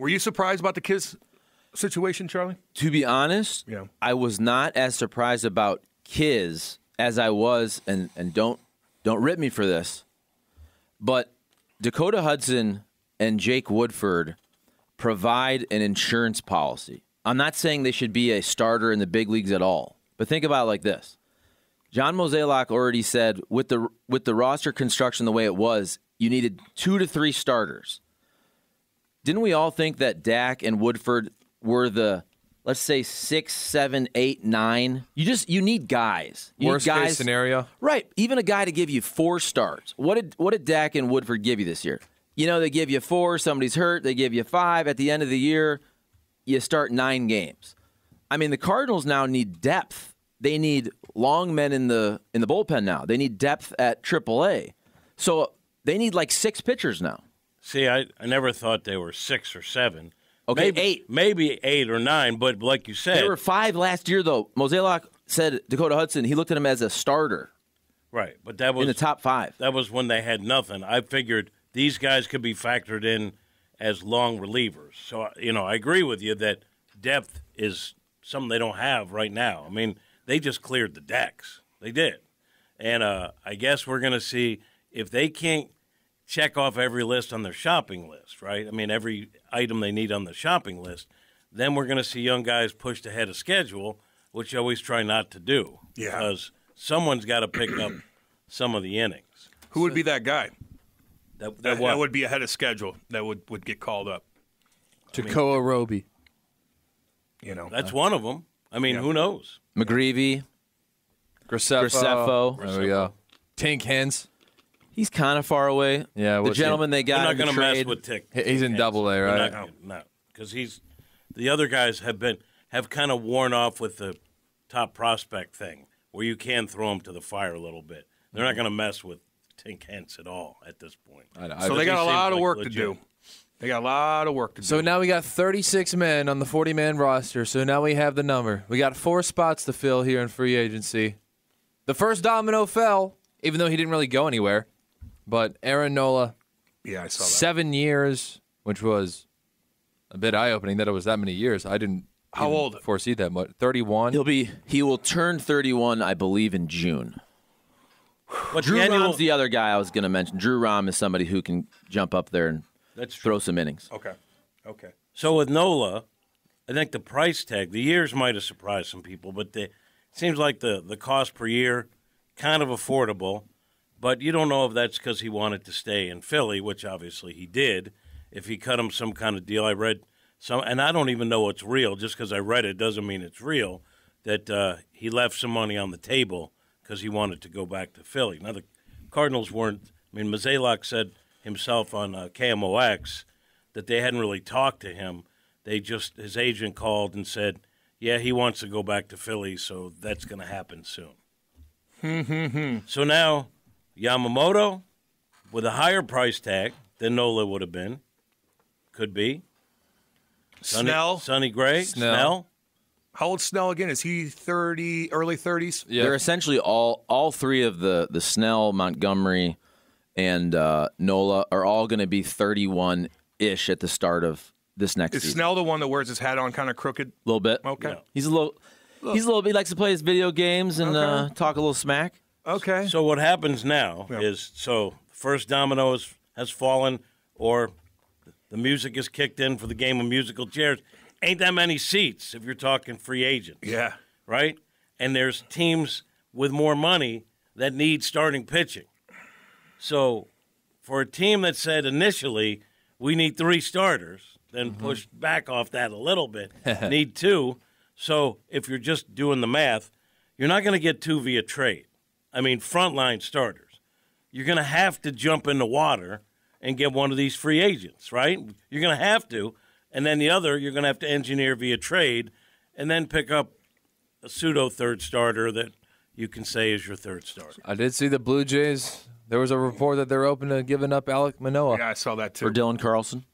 Were you surprised about the Kiz situation, Charlie? To be honest, Yeah. I was not as surprised about Kiz as I was, and don't rip me for this, but Dakota Hudson and Jake Woodford provide an insurance policy. I'm not saying they should be a starter in the big leagues at all, but think about it like this. John Mozeliak already said with the roster construction the way it was, you needed 2 to 3 starters. Didn't we all think that Dak and Woodford were the, let's say, 6, 7, 8, 9? You need guys. Worst case scenario. Right. Even a guy to give you 4 starts. What did Dak and Woodford give you this year? They give you 4, somebody's hurt, they give you 5. At the end of the year, you start 9 games. I mean, the Cardinals now need depth. They need long men in the bullpen now. They need depth at AAA. So they need like 6 pitchers now. See, I never thought they were 6 or 7. Okay, maybe 8 or 9, but like you said. They were 5 last year, though. Mozeliak said Dakota Hudson, he looked at him as a starter. Right, but that was in the top 5. That was when they had nothing. I figured these guys could be factored in as long relievers. So, I agree with you that depth is something they don't have right now. I mean, they just cleared the decks. They did. And I guess we're going to see if they can't check off every list on their shopping list, right? I mean, every item they need on the shopping list, then we're going to see young guys pushed ahead of schedule, which you always try not to do. Yeah. Because someone's got to pick up some of the innings. Who would be that guy? That would be ahead of schedule. That would get called up. Jacoa Roby. That's one of them. I mean, who knows? McGreevy. Graceffo. Graceffo. There we go. Tink Hens. He's kind of far away. Yeah, the gentleman they got. We're not going to mess with Tick. He's in Double A, right? No, because the other guys have kind of worn off with the top prospect thing, where you can throw them to the fire a little bit. They're not going to mess with Tink Hens at all at this point. So they got a lot of work to do. They got a lot of work to do. So now we got 36 men on the 40-man roster. So now we have the number. We got 4 spots to fill here in free agency. The first domino fell, even though he didn't really go anywhere. But Aaron Nola, I saw that. 7 years, which was a bit eye-opening that it was that many years. I didn't foresee that much. 31. He will turn 31, I believe, in June. But Drew Rahm's the other guy I was going to mention. Drew Rahm is somebody who can jump up there and throw some innings. Okay. So with Nola, I think the price tag, the years might have surprised some people, but it seems like the cost per year, kind of affordable. But you don't know if that's because he wanted to stay in Philly, which obviously he did. If he cut him some kind of deal, I read some, and I don't even know it's real. Just because I read it doesn't mean it's real. That he left some money on the table because he wanted to go back to Philly. Now the Cardinals weren't. I mean, Mozeliak said himself on KMOX that they hadn't really talked to him. His agent called and said, "Yeah, he wants to go back to Philly, so that's going to happen soon." So now. Yamamoto, with a higher price tag than Nola would have been, could be. Sonny Gray, Snell. How old's Snell again? Is he 30, early 30s? Yeah. They're essentially all 3 of the Snell, Montgomery, and Nola are all going to be 31-ish at the start of this next season. Is Snell the one that wears his hat on kind of crooked? A little bit. Okay. Yeah. He's a little. He likes to play his video games and talk a little smack. Okay. So what happens now is, the first domino has fallen, or the music is kicked in for the game of musical chairs. Ain't that many seats if you're talking free agents. Yeah. Right? And there's teams with more money that need starting pitching. So for a team that said initially, we need 3 starters, then pushed back off that a little bit, need 2. So if you're just doing the math, you're not going to get 2 via trade. I mean, frontline starters. You're going to have to jump in the water and get one of these free agents, right? You're going to have to. And then the other, you're going to have to engineer via trade and then pick up a pseudo-third starter that you can say is your third starter. I did see the Blue Jays. There was a report that they're open to giving up Alek Manoah. Yeah, I saw that too. For Dylan Carlson.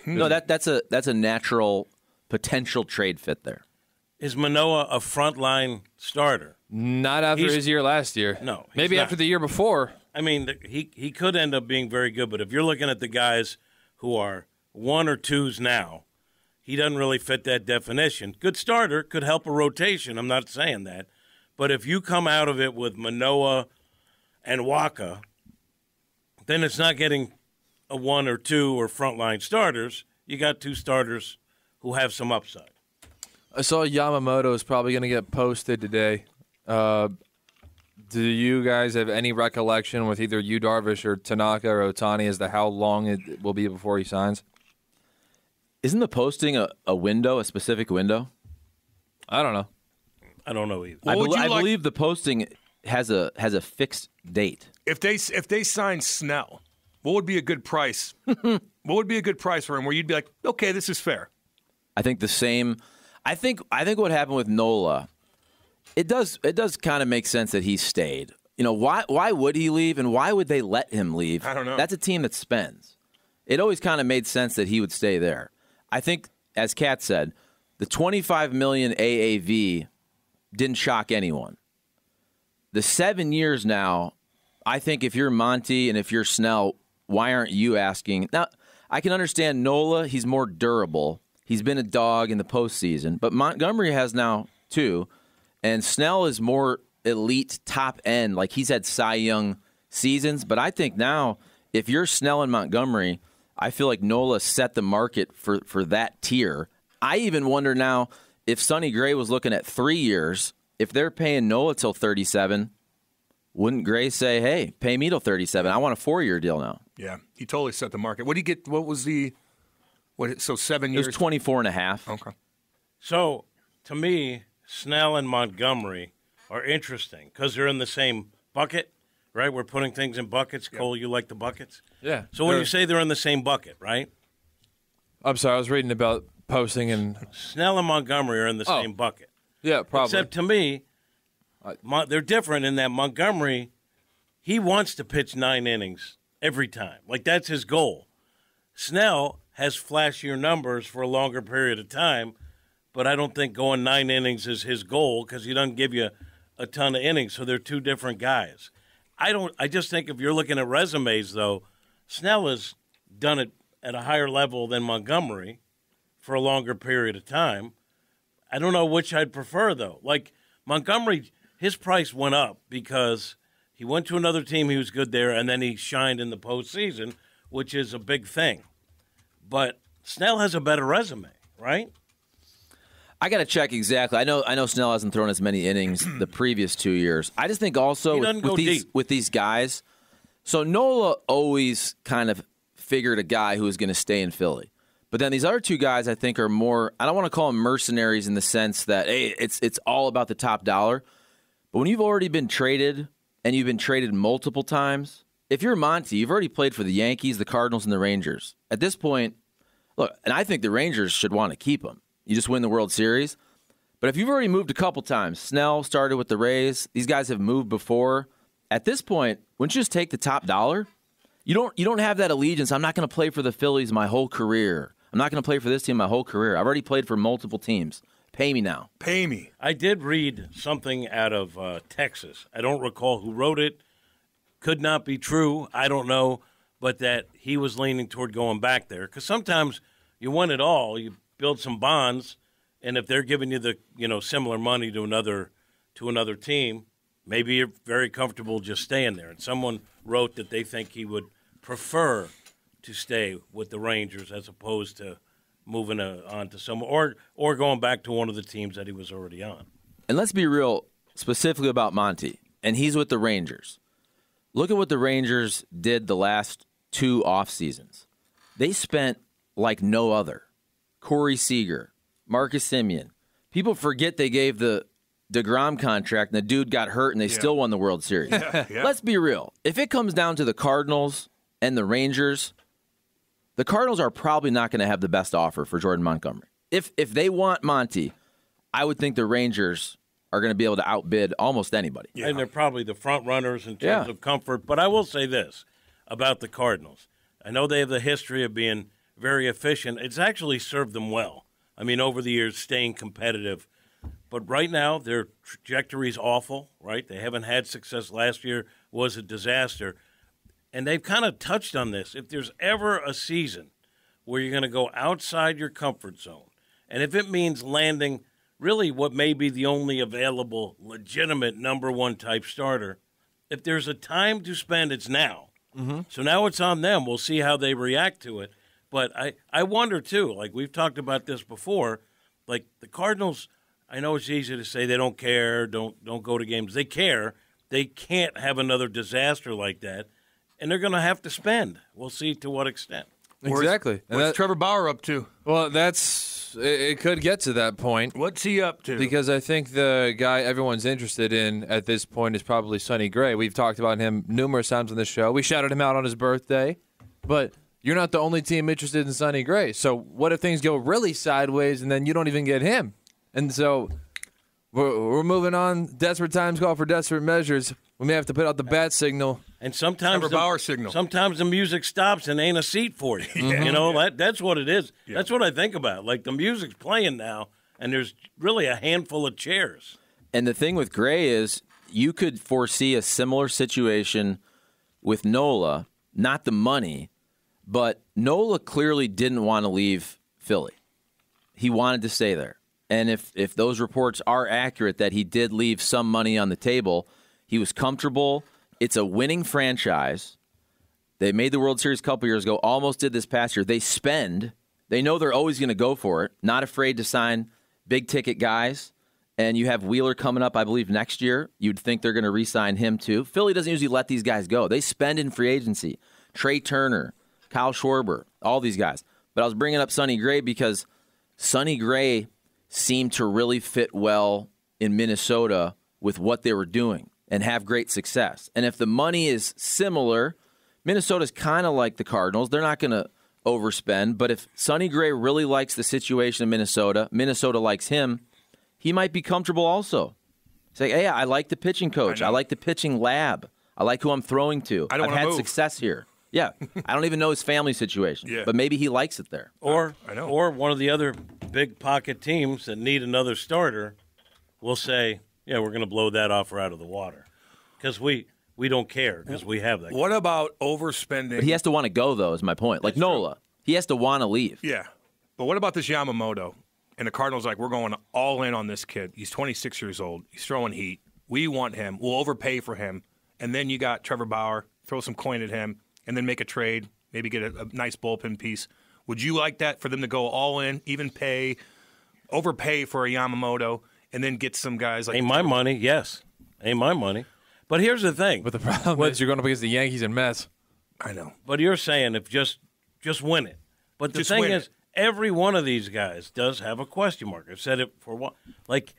No, that's a natural potential trade fit there. Is Manoah a frontline starter? Not after his year last year. No. Maybe after the year before. I mean, he could end up being very good, but if you're looking at the guys who are one or twos now. He doesn't really fit that definition. Good starter, could help a rotation. I'm not saying that. But if you come out of it with Manoah and Waka, then it's not getting a one or two or frontline starters. You got two starters who have some upside. I saw Yamamoto is probably going to get posted today. Do you guys have any recollection with either Yu Darvish or Tanaka or Ohtani as to how long it will be before he signs? Isn't the posting a window, a specific window? I don't know. I don't know either. I believe the posting has a fixed date. If they sign Snell, what would be a good price? What would be a good price for him where you'd be like, okay, this is fair? I think the same. I think what happened with Nola, it does kind of make sense that he stayed. You know, why would he leave and why would they let him leave? I don't know. That's a team that spends. It always kind of made sense that he would stay there. I think, as Kat said, the $25 million AAV didn't shock anyone. The 7 years now, I think if you're Monty and if you're Snell, why aren't you asking? Now, I can understand Nola, he's more durable. He's been a dog in the postseason, but Montgomery has now too, and Snell is more elite top end. Like he's had Cy Young seasons, but I think now if you're Snell and Montgomery, I feel like Nola set the market for that tier. I even wonder now if Sonny Gray was looking at 3 years, if they're paying Nola till 37, wouldn't Gray say, hey, pay me till 37? I want a 4-year deal now. Yeah, he totally set the market. What did he get? What was the so 7 years? It was 24 and a half. Okay. So, to me, Snell and Montgomery are interesting because they're in the same bucket, right? We're putting things in buckets. Cole, you like the buckets? Yeah. So when you say they're in the same bucket, right? I'm sorry, I was reading about posting and Snell and Montgomery are in the same bucket. yeah, probably. Except to me, they're different in that Montgomery, he wants to pitch 9 innings every time. Like, that's his goal. Snell has flashier numbers for a longer period of time, but I don't think going 9 innings is his goal because he doesn't give you a ton of innings, so they're two different guys. I just think if you're looking at resumes, though, Snell has done it at a higher level than Montgomery for a longer period of time. I don't know which I'd prefer, though. Like, Montgomery, his price went up because he went to another team, he was good there, and then he shined in the postseason, which is a big thing. But Snell has a better resume, right? I got to check exactly. I know Snell hasn't thrown as many innings the previous 2 years. I just think also with these guys, so Nola always kind of figured a guy who was going to stay in Philly. But then these other two guys I think are more, I don't want to call them mercenaries in the sense that, hey, it's all about the top dollar. But when you've already been traded and you've been traded multiple times, if you're Monty, you've already played for the Yankees, the Cardinals, and the Rangers. At this point, look, and I think the Rangers should want to keep him. You just win the World Series. But if you've already moved a couple times, Snell started with the Rays. These guys have moved before. At this point, wouldn't you just take the top dollar? You don't have that allegiance. I'm not going to play for the Phillies my whole career. I'm not going to play for this team my whole career. I've already played for multiple teams. Pay me now. Pay me. I did read something out of Texas. I don't recall who wrote it. Could not be true. I don't know. But that he was leaning toward going back there. Because sometimes you win it all. You build some bonds, and if they're giving you the similar money to another team, maybe you're very comfortable just staying there. And someone wrote that they think he would prefer to stay with the Rangers as opposed to moving on to someone or going back to one of the teams that he was already on. And let's be real, specifically about Monty, and he's with the Rangers. Look at what the Rangers did the last 2 off seasons. They spent like no other. Corey Seager, Marcus Semien. People forget they gave the DeGrom contract and the dude got hurt and they still won the World Series. Let's be real. If it comes down to the Cardinals and the Rangers, the Cardinals are probably not going to have the best offer for Jordan Montgomery. If they want Monty, I would think the Rangers are going to be able to outbid almost anybody. Yeah. And they're probably the front runners in terms of comfort. But I will say this about the Cardinals. I know they have the history of being very efficient. It's actually served them well. I mean, over the years, staying competitive. But right now, their trajectory is awful, right? They haven't had success. Last year was a disaster. And they've kind of touched on this. If there's ever a season where you're going to go outside your comfort zone. And if it means landing really what may be the only available legitimate number one type starter, if there's a time to spend, it's now. Mm-hmm. So now it's on them. We'll see how they react to it. But I wonder, too, like we've talked about this before, like the Cardinals, I know it's easy to say they don't care, don't go to games. They care. They can't have another disaster like that, and they're going to have to spend. We'll see to what extent. Exactly. What's Trevor Bauer up to? Well, it could get to that point. What's he up to? Because I think the guy everyone's interested in at this point is probably Sonny Gray. We've talked about him numerous times on this show. We shouted him out on his birthday, but you're not the only team interested in Sonny Gray. So what if things go really sideways and then you don't even get him? And so we're moving on. Desperate times call for desperate measures. We may have to put out the bat signal. And sometimes sometimes the music stops and ain't a seat for you. Yeah. You know, that's what it is. Yeah. That's what I think about. Like the music's playing now, and there's really a handful of chairs. And the thing with Gray is you could foresee a similar situation with Nola, not the money, but Nola clearly didn't want to leave Philly. He wanted to stay there. And if those reports are accurate that he did leave some money on the table, he was comfortable. It's a winning franchise. They made the World Series a couple years ago, almost did this past year. They spend. They know they're always going to go for it, not afraid to sign big-ticket guys. And you have Wheeler coming up, I believe, next year. You'd think they're going to re-sign him, too. Philly doesn't usually let these guys go. They spend in free agency. Trey Turner, Kyle Schwarber, all these guys. But I was bringing up Sonny Gray because Sonny Gray seemed to really fit well in Minnesota with what they were doing and have great success. And if the money is similar, Minnesota's kind of like the Cardinals. They're not going to overspend. But if Sonny Gray really likes the situation in Minnesota, Minnesota likes him, he might be comfortable also. Say, hey, I like the pitching coach. I like the pitching lab. I like who I'm throwing to. I've had success here. Yeah, I don't even know his family situation, but maybe he likes it there. Or I know. Or one of the other big pocket teams that need another starter will say, yeah, we're going to blow that offer out of the water because we don't care because we have that. What about overspending? But he has to want to go, though, is my point. Like Nola, he has to want to leave. Yeah. But what about this Yamamoto? And the Cardinals like, we're going all in on this kid. He's 26 years old. He's throwing heat. We want him. We'll overpay for him. And then you got Trevor Bauer, throw some coin at him, and then make a trade, maybe get a nice bullpen piece. Would you like that for them to go all in, even overpay for a Yamamoto, and then get some guys like... Ain't my money, yes. Ain't my money. But here's the thing. But the problem is you're going up against the Yankees and Mets. I know. But you're saying if just win it. But the thing is, every one of these guys does have a question mark. I've said it for one. Like,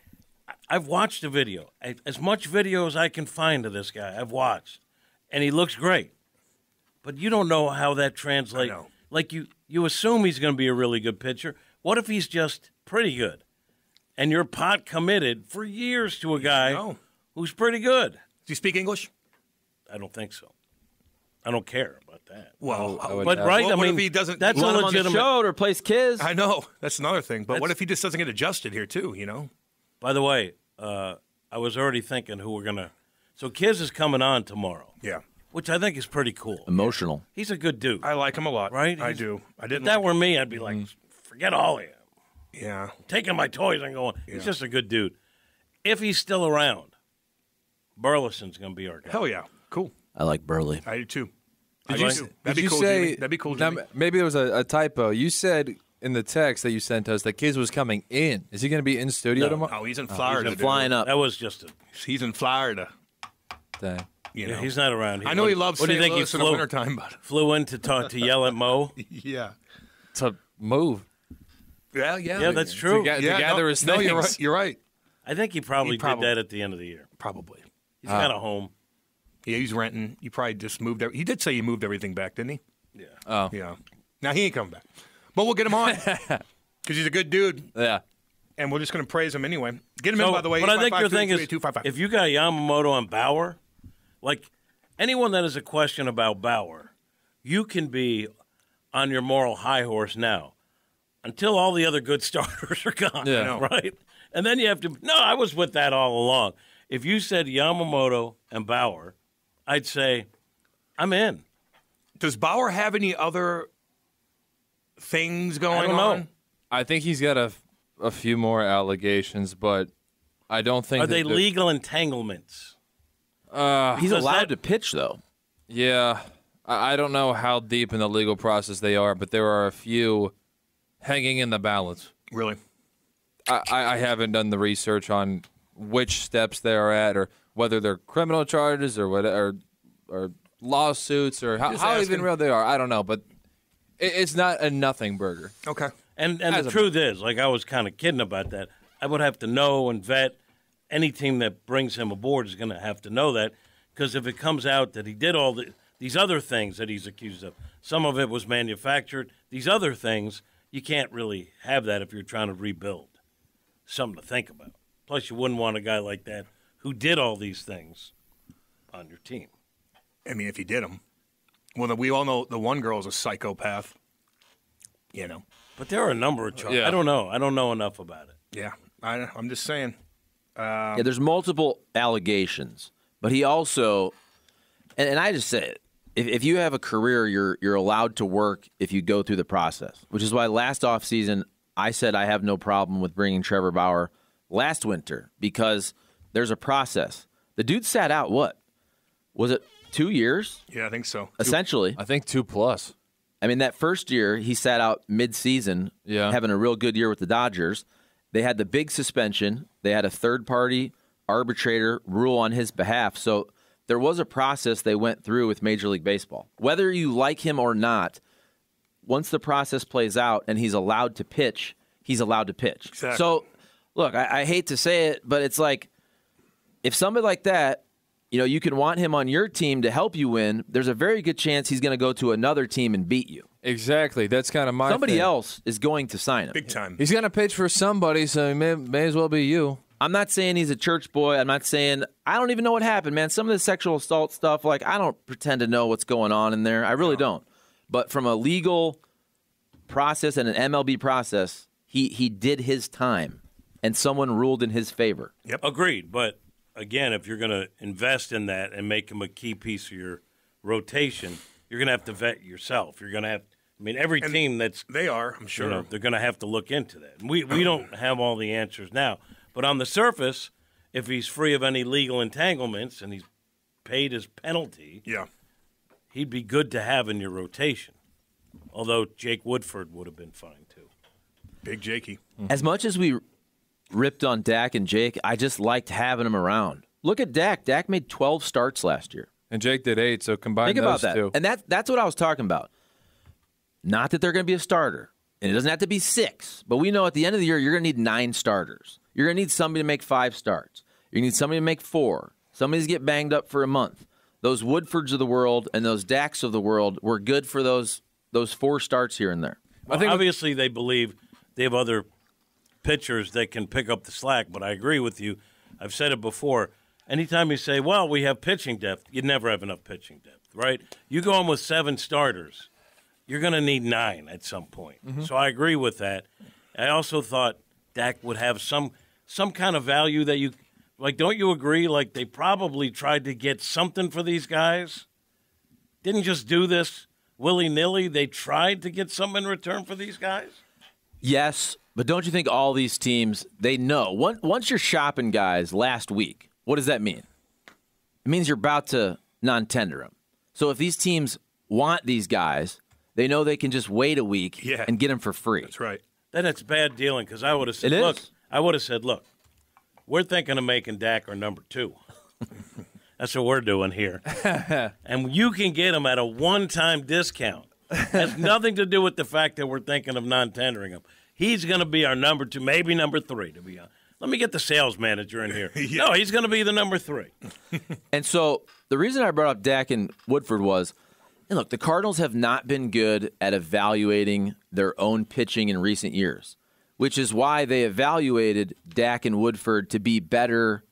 I've watched a video. As much video as I can find of this guy, I've watched. And he looks great. But you don't know how that translates. Like, you assume he's going to be a really good pitcher. What if he's just pretty good? And you're pot committed for years to a guy who's pretty good. Does he speak English? I don't think so. I don't care about that. Well, but right, what I mean, if he doesn't? That's a Want him on the legitimate. show to replace Kiz. I know that's another thing. But what if he just doesn't get adjusted here too? You know. By the way, I was already thinking who we're gonna. So Kiz is coming on tomorrow. Yeah. Which I think is pretty cool. Emotional. He's a good dude. I like him a lot. Right? I do. I didn't. If that were me, I'd be like, forget all of you. Yeah. Taking my toys and going. He's just a good dude. If he's still around, Burleson's going to be our guy. Hell yeah. Cool. I like Burley. I do too. Did That'd be cool, say, Jimmy. That'd be cool, Jimmy. Now, maybe there was a typo. You said in the text that you sent us that Kiz was coming in. Is he going to be in studio tomorrow? Oh, he's in Florida. He's flying up. That was just a. He's in Florida. Dang. You know. He's not around. I know he loves What do St. you think Louis he in the wintertime, but flew in to talk to yell at Mo? yeah. To move. Yeah. Yeah, that's true. To gather his no, things. you're right. I think he probably did that at the end of the year. Probably. He's got a home. Yeah, he's renting. You probably just moved. He did say he moved everything back, didn't he? Yeah. Oh. Yeah. Now he ain't coming back, but we'll get him on because he's a good dude, Yeah. and we're just going to praise him anyway. Get him in, by the way. But I think your thing is, 855-222-255. if you got Yamamoto and Bauer, like anyone that has a question about Bauer, you can be on your moral high horse now until all the other good starters are gone, right? And then you have to, no, I was with that all along. If you said Yamamoto and Bauer, I'd say, I'm in. Does Bauer have any other things going I don't on? know. I think he's got a few more allegations, but I don't think Are they they're- legal entanglements? He's Does allowed that- to pitch, though. Yeah, I don't know how deep in the legal process they are, but there are a few hanging in the balance. Really? I haven't done the research on which steps they are at, or whether they're criminal charges or whatever, or lawsuits, or how asking. even real they are. I don't know, but it's not a nothing burger. Okay. And As the a- truth is, like I was kind of kidding about that. I would have to know and vet any team that brings him aboard is going to have to know that, because if it comes out that he did all these other things that he's accused of, some of it was manufactured. These other things, you can't really have that if you're trying to rebuild. Something to think about. Plus, you wouldn't want a guy like that who did all these things on your team. I mean, if he did them. Well, we all know the one girl is a psychopath. You know. But there are a number of charges. Yeah. I don't know. I don't know enough about it. Yeah. I'm just saying. Yeah, there's multiple allegations, but he also, and I just say it, if you have a career, you're allowed to work if you go through the process, which is why last offseason I said I have no problem with bringing Trevor Bauer last winter because there's a process. The dude sat out, what? Was it 2 years? Yeah, I think so. Essentially. I think 2+. I mean, that first year, he sat out mid-season, Yeah. having a real good year with the Dodgers. They had the big suspension. They had a third-party arbitrator rule on his behalf. So there was a process they went through with Major League Baseball. Whether you like him or not, once the process plays out and he's allowed to pitch, he's allowed to pitch. Exactly. So, look, I hate to say it, but it's like if somebody like that, you can want him on your team to help you win, there's a very good chance he's going to go to another team and beat you. Exactly. That's kind of my Somebody thing. else is going to sign him. Big time. He's going to pitch for somebody, so he may as well be you. I'm not saying he's a church boy. I'm not saying I don't even know what happened, man. Some of the sexual assault stuff, like I don't pretend to know what's going on in there. I really don't. But from a legal process and an MLB process, he did his time, and someone ruled in his favor. Yep. Agreed. But again, if you're going to invest in that and make him a key piece of your rotation, you're going to have to vet yourself. You're going to have. I mean, every team that's They are, I'm sure. they're going to have to look into that. And we don't have all the answers now. But on the surface, if he's free of any legal entanglements and he's paid his penalty, Yeah. he'd be good to have in your rotation. Although Jake Woodford would have been fine too. Big Jakey. As much as we ripped on Dak and Jake, I just liked having him around. Look at Dak. Dak made 12 starts last year. And Jake did 8, so combine Think about those that. two. And that's what I was talking about. Not that they're going to be a starter. And it doesn't have to be 6. But we know at the end of the year, you're going to need 9 starters. You're going to need somebody to make 5 starts. You're going to need somebody to make 4. Somebody's get banged up for a month. Those Woodfords of the world and those Daks of the world were good for those 4 starts here and there. Well, obviously, they believe they have other pitchers that can pick up the slack, but I agree with you. I've said it before. Anytime you say, well, we have pitching depth, you never have enough pitching depth, right? You go on with 7 starters, you're going to need 9 at some point. Mm-hmm. So I agree with that. I also thought Dak would have some kind of value that you – like, don't you agree? Like, they probably tried to get something for these guys. Didn't just do this willy-nilly. They tried to get something in return for these guys. Yes, but don't you think all these teams, they know. Once you're shopping guys last week, what does that mean? It means you're about to non-tender them. So if these teams want these guys, they know they can just wait a week and get them for free. That's right. Then it's bad dealing because I would have said, It is. look, we're thinking of making Dak our number 2. That's what we're doing here. And you can get him at a one-time discount. Has nothing to do with the fact that we're thinking of non-tendering him. He's going to be our number 2, maybe number 3, to be honest. Let me get the sales manager in here. No, he's going to be the number 3. And so the reason I brought up Dak and Woodford was, and look, the Cardinals have not been good at evaluating their own pitching in recent years, which is why they evaluated Dak and Woodford to be better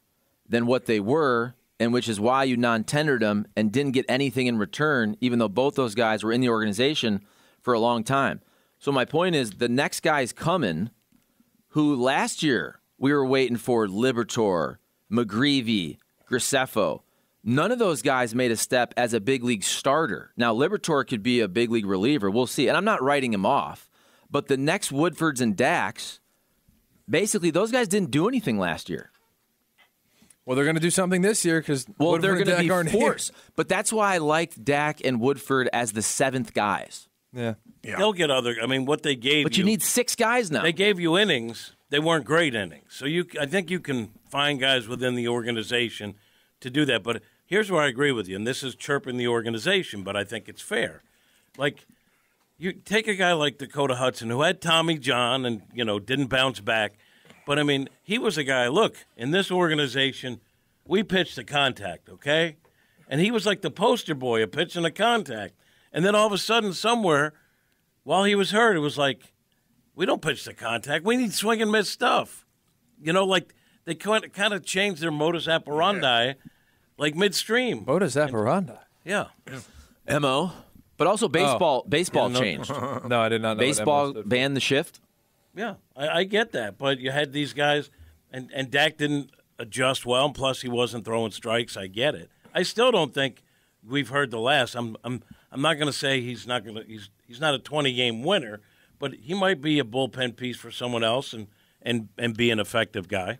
than what they were, and which is why you non-tendered them and didn't get anything in return, even though both those guys were in the organization for a long time. So my point is, the next guy's coming, who last year we were waiting for Liberatore, McGreevy, Graceffo. None of those guys made a step as a big league starter. Now, Liberatore could be a big league reliever. We'll see. And I'm not writing him off. But the next Woodfords and Daks, basically, those guys didn't do anything last year. Well, they're going to do something this year because they're going to be forced. But that's why I liked Dak and Woodford as the seventh guys. Yeah. They'll get other. I mean, what they gave But you need 6 guys now. They gave you innings. They weren't great innings. So I think you can find guys within the organization to do that. But here's where I agree with you, and this is chirping the organization, but I think it's fair. Like, you take a guy like Dakota Hudson, who had Tommy John and, didn't bounce back. But, I mean, he was a guy, look, in this organization, we pitched to contact, okay? And he was like the poster boy of pitching to contact. And then all of a sudden, somewhere, while he was hurt, it was like, we don't pitch to contact. We need swing and miss stuff. Like they kind of changed their modus operandi, like midstream. Modus operandi? Yeah. MO. But also baseball changed. No, I did not know. Baseball banned the shift. Yeah, I get that. But you had these guys, and Dak didn't adjust well, and plus he wasn't throwing strikes. I get it. I still don't think we've heard the last. I'm not going to say he's not a 20-game winner, but he might be a bullpen piece for someone else and be an effective guy.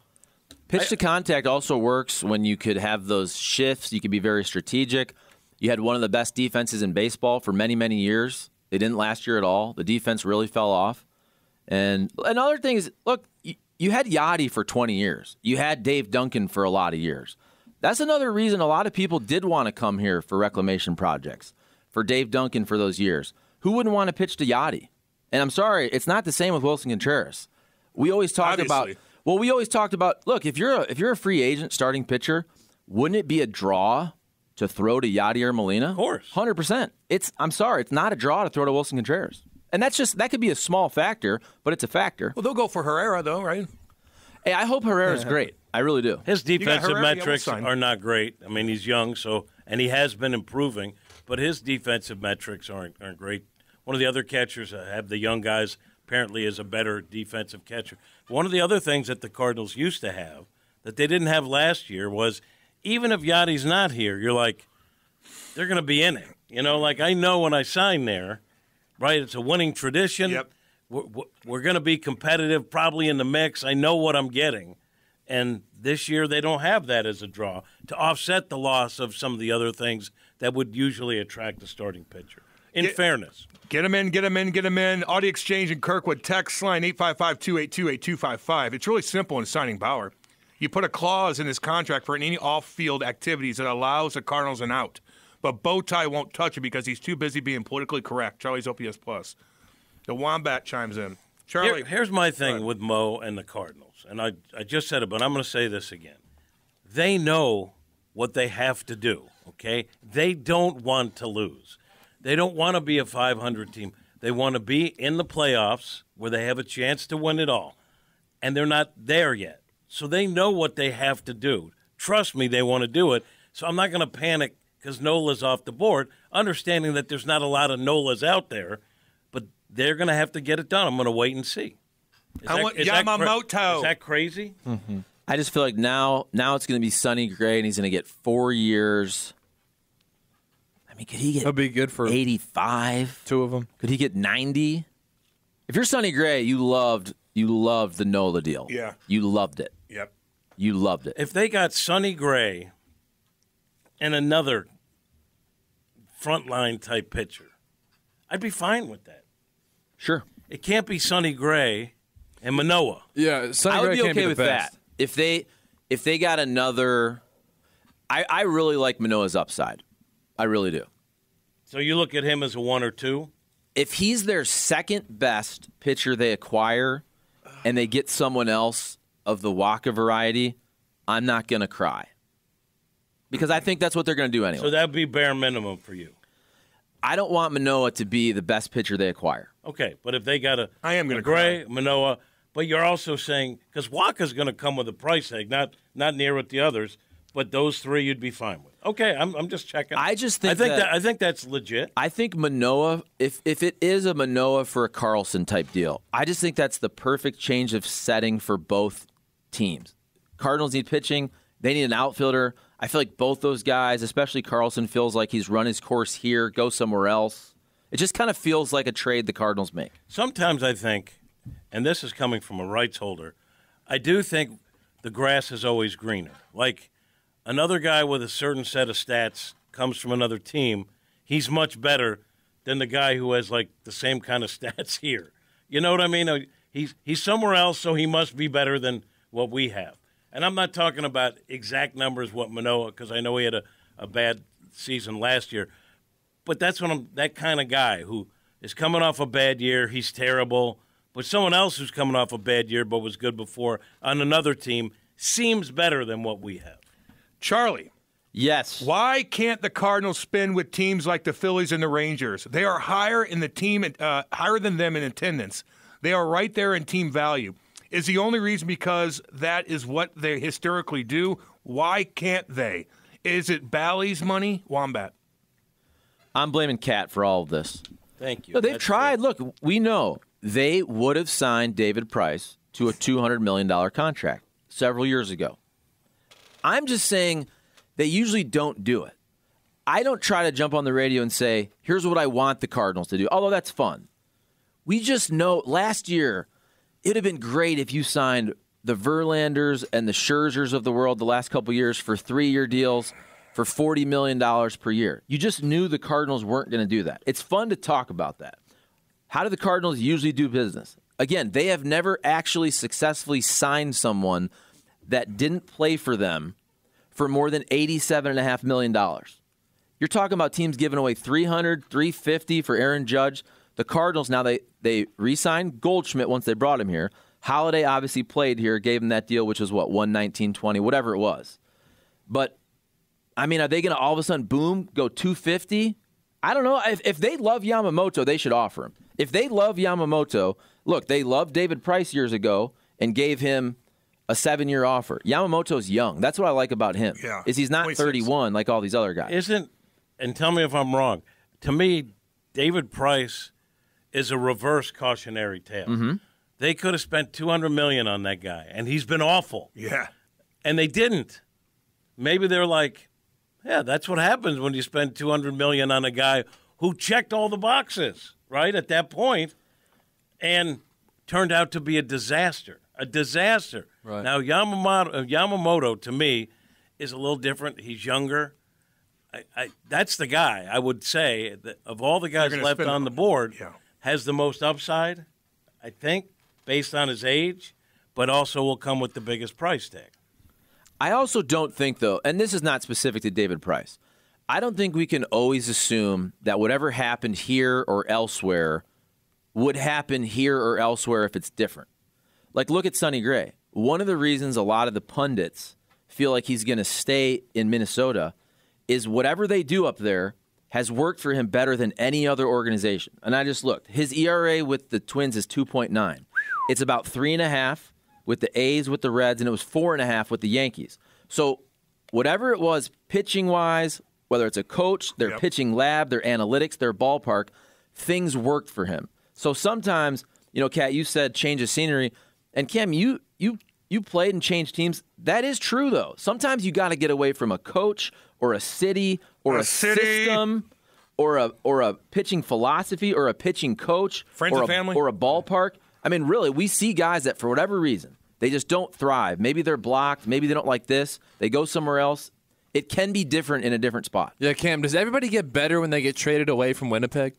Pitch to contact also works when you could have those shifts. You could be very strategic. You had one of the best defenses in baseball for many, many years. They didn't last year at all. The defense really fell off. And another thing is, look, you had Yachty for 20 years. You had Dave Duncan for a lot of years. That's another reason a lot of people did want to come here for reclamation projects, for Dave Duncan for those years. Who wouldn't want to pitch to Yachty? And I'm sorry, it's not the same with Wilson Contreras. We always talked about, look, if you're a free agent starting pitcher, wouldn't it be a draw to throw to Yachty or Molina? Of course. 100%. I'm sorry, it's not a draw to throw to Wilson Contreras. And that could be a small factor, but it's a factor. Well, they'll go for Herrera, though, right? Hey, I hope Herrera's great. I really do. His defensive Herrera? metrics are not great. I mean, he's young, and he has been improving, but his defensive metrics aren't great. One of the other catchers have the young guys apparently is a better defensive catcher. One of the other things that the Cardinals used to have that they didn't have last year was even if Yachty's not here, you're like, they're going to be in it. Like I know when I sign there, right, it's a winning tradition. Yep. We're going to be competitive, probably in the mix. I know what I'm getting. And this year they don't have that as a draw to offset the loss of some of the other things that would usually attract a starting pitcher. In fairness. Get him in, get him in, get him in. Audio Exchange in Kirkwood. Text line 855-282-8255. It's really simple in signing Bauer. You put a clause in his contract for any off-field activities that allows the Cardinals an out. But Bowtie won't touch it because he's too busy being politically correct. Charlie's OPS Plus. The Wombat chimes in. Charlie. Here's my thing with Mo and the Cardinals. And I just said it, but I'm going to say this again. They know what they have to do, okay? They don't want to lose. They don't want to be a 500 team. They want to be in the playoffs where they have a chance to win it all. And they're not there yet. So they know what they have to do. Trust me, they want to do it. So I'm not going to panic because Nola's off the board, understanding that there's not a lot of Nolas out there, but they're going to have to get it done. I'm going to wait and see. Is that crazy? Mm-hmm. I just feel like now it's going to be Sonny Gray, and he's going to get 4 years. I mean, could he get That'd be good for 85? 2 of them. Could he get 90? If you're Sonny Gray, you loved the Nola deal. Yeah. You loved it. Yep. You loved it. If they got Sonny Gray and another frontline type pitcher, I'd be fine with that. Sure. It can't be Sonny Gray and Manoah. Yeah, Sonny I would Gray be can't okay the with best. that. If they got another, I really like Manoah's upside. I really do. So you look at him as a 1 or 2? If he's their second best pitcher they acquire and they get someone else of the Waka variety, I'm not going to cry. Because I think that's what they're going to do anyway. So that would be bare minimum for you. I don't want Manoah to be the best pitcher they acquire. Okay, but if they got I am gonna Gray, Manoah, but you're also saying, because Waka's going to come with a price tag, not near with the others, but those 3 you'd be fine with. Okay, I'm just checking. I think that's legit. I think Manoah, if it is a Manoah for a Carlson type deal, I just think that's the perfect change of setting for both teams. Cardinals need pitching. They need an outfielder. I feel like both those guys, especially Carlson, feels like he's run his course here, go somewhere else. It just kind of feels like a trade the Cardinals make. Sometimes I think, and this is coming from a rights holder, I do think the grass is always greener. Like another guy with a certain set of stats comes from another team, he's much better than the guy who has like the same kind of stats here. You know what I mean? He's somewhere else, so he must be better than what we have. And I'm not talking about exact numbers, what Manoah, because I know he had a bad season last year. But that's when I'm that kind of guy who is coming off a bad year. He's terrible. But someone else who's coming off a bad year but was good before on another team seems better than what we have. Charlie. Yes. Why can't the Cardinals spin with teams like the Phillies and the Rangers? They are higher in the team, higher than them in attendance. They are right there in team value. Is the only reason because that is what they historically do? Why can't they? Is it Bally's money? Wombat. I'm blaming Cat for all of this. Thank you. No, they've tried. Look, we know they would have signed David Price to a $200 million contract several years ago. I'm just saying they usually don't do it. I don't try to jump on the radio and say, here's what I want the Cardinals to do, although that's fun. We just know last year it would have been great if you signed the Verlanders and the Scherzers of the world the last couple years for 3-year deals for $40 million per year. You just knew the Cardinals weren't going to do that. It's fun to talk about that. How do the Cardinals usually do business? Again, they have never actually successfully signed someone that didn't play for them for more than $87.5 million. You're talking about teams giving away $300, $350 for Aaron Judge. The Cardinals, now they re-signed Goldschmidt once they brought him here. Holiday obviously played here, gave him that deal, which was what, $119.20, whatever it was. But, I mean, are they going to all of a sudden, boom, go $250? I don't know. If they love Yamamoto, they should offer him. If they love Yamamoto, look, they loved David Price years ago and gave him a 7-year offer. Yamamoto's young. That's what I like about him. Yeah. Is he's not 26. 31 like all these other guys. And tell me if I'm wrong, to me, David Price is a reverse cautionary tale. Mm-hmm. They could have spent $200 million on that guy, and he's been awful. Yeah. And they didn't. Maybe they're like, yeah, that's what happens when you spend $200 million on a guy who checked all the boxes, right, at that point, and turned out to be a disaster. A disaster. Right. Now, Yamamoto, to me, is a little different. He's younger. That's the guy, I would say, that of all the guys left on the board, has the most upside, I think, based on his age, but also will come with the biggest price tag. I also don't think, though, and this is not specific to David Price, I don't think we can always assume that whatever happened here or elsewhere would happen here or elsewhere if it's different. Like, look at Sonny Gray. One of the reasons a lot of the pundits feel like he's going to stay in Minnesota is whatever they do up there has worked for him better than any other organization. And I just looked. His ERA with the Twins is 2.9. It's about 3.5 with the A's, with the Reds, and it was 4.5 with the Yankees. So whatever it was, pitching-wise, whether it's a coach, their pitching lab, their analytics, their ballpark, things worked for him. So sometimes, you know, Kat, you said change of scenery. And Cam, you played and changed teams. That is true, though. Sometimes you got to get away from a coach or a city or a system or a pitching philosophy or a pitching coach Friends and family or a ballpark. I mean, really, we see guys that for whatever reason they just don't thrive. Maybe they're blocked. Maybe they don't like this. They go somewhere else. It can be different in a different spot. Yeah, Cam, does everybody get better when they get traded away from Winnipeg?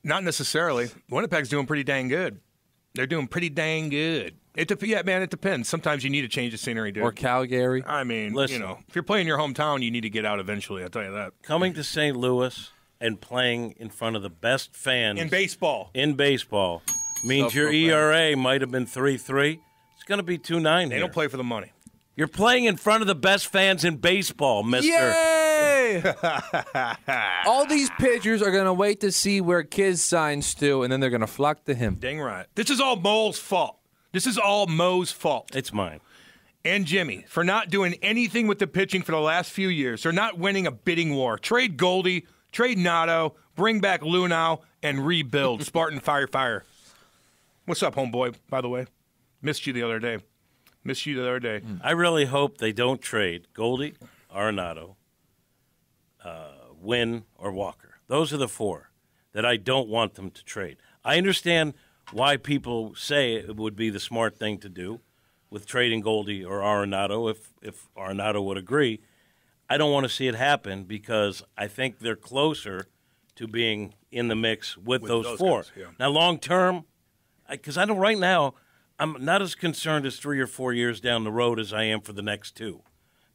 Not necessarily. Winnipeg's doing pretty dang good. They're doing pretty dang good. It depends. Sometimes you need a change of scenery, dude. Or Calgary? I mean, Listen, you know, if you're playing your hometown, you need to get out eventually, I'll tell you that. Coming to St. Louis and playing in front of the best fans In baseball means your ERA might have been 3.3. It's going to be 2.9 They don't play for the money. You're playing in front of the best fans in baseball, mister. Yay! All these pitchers are going to wait to see where Kiz signs to, and then they're going to flock to him. Dang right. This is all Mo's fault. This is all Mo's fault. It's mine. And Jimmy, for not doing anything with the pitching for the last few years. They're not winning a bidding war. Trade Goldie, trade Nato, bring back Lunau, and rebuild. Spartan fire. What's up, homeboy, by the way? Missed you the other day. I really hope they don't trade Goldie, Arenado, Wynn, or Walker. Those are the four. that I don't want them to trade. I understand why people say it would be the smart thing to do with trading Goldie or Arenado, if Arenado would agree. I don't want to see it happen because I think they're closer to being in the mix with those four. Guys, yeah. Now, long term, because I know right now I'm not as concerned as 3 or 4 years down the road as I am for the next 2,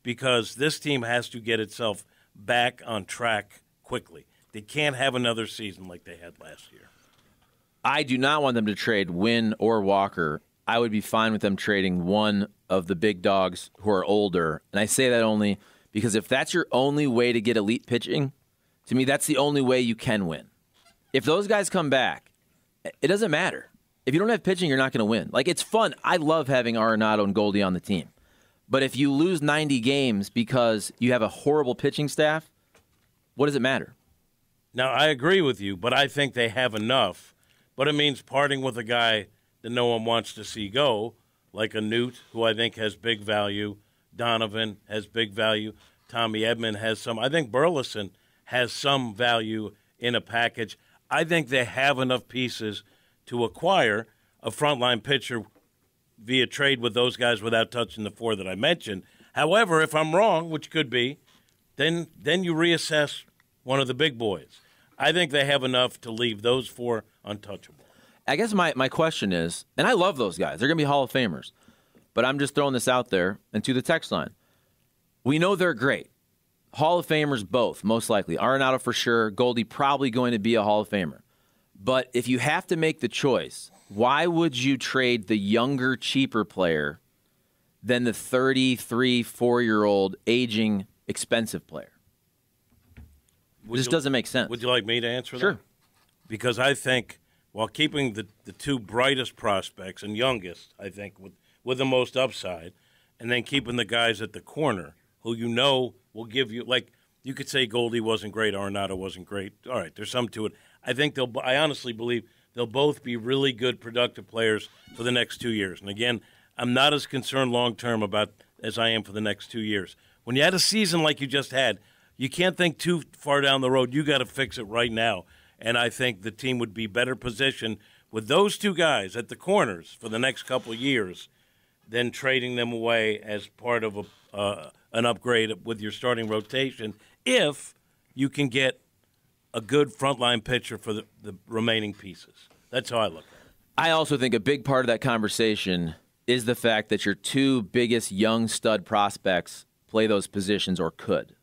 because this team has to get itself back on track quickly. They can't have another season like they had last year. I do not want them to trade Wynn or Walker. I would be fine with them trading one of the big dogs who are older. And I say that only because if that's your only way to get elite pitching, to me, that's the only way you can win. If those guys come back, it doesn't matter. If you don't have pitching, you're not going to win. Like, it's fun. I love having Arenado and Goldie on the team. But if you lose 90 games because you have a horrible pitching staff, what does it matter? Now, I agree with you, but I think they have enough. But it means parting with a guy that no one wants to see go, like a Newt, who I think has big value. Donovan has big value. Tommy Edman has some. I think Burleson has some value in a package. I think they have enough pieces to acquire a frontline pitcher via trade with those guys without touching the 4 that I mentioned. However, if I'm wrong, which could be, then you reassess one of the big boys. I think they have enough to leave those 4 untouchable. I guess my question is, and I love those guys. They're going to be Hall of Famers. But I'm just throwing this out there and to the text line. We know they're great. Hall of Famers both, most likely. Arenado for sure. Goldie probably going to be a Hall of Famer. But if you have to make the choice, why would you trade the younger, cheaper player than the 33, 4-year-old, aging, expensive player? It just doesn't make sense. Would you like me to answer that? Sure. Because I think while keeping the 2 brightest prospects and youngest, I think, with the most upside, and then keeping the guys at the corner who you know will give you, like, you could say Goldie wasn't great, Arenado wasn't great. All right, there's some to it. I honestly believe they'll both be really good, productive players for the next 2 years. And again, I'm not as concerned long-term about as I am for the next 2 years. When you had a season like you just had, you can't think too far down the road. You got to fix it right now. And I think the team would be better positioned with those 2 guys at the corners for the next couple of years than trading them away as part of an upgrade with your starting rotation if you can get a good frontline pitcher for the remaining pieces. That's how I look at it. I also think a big part of that conversation is the fact that your 2 biggest young stud prospects play those positions or could.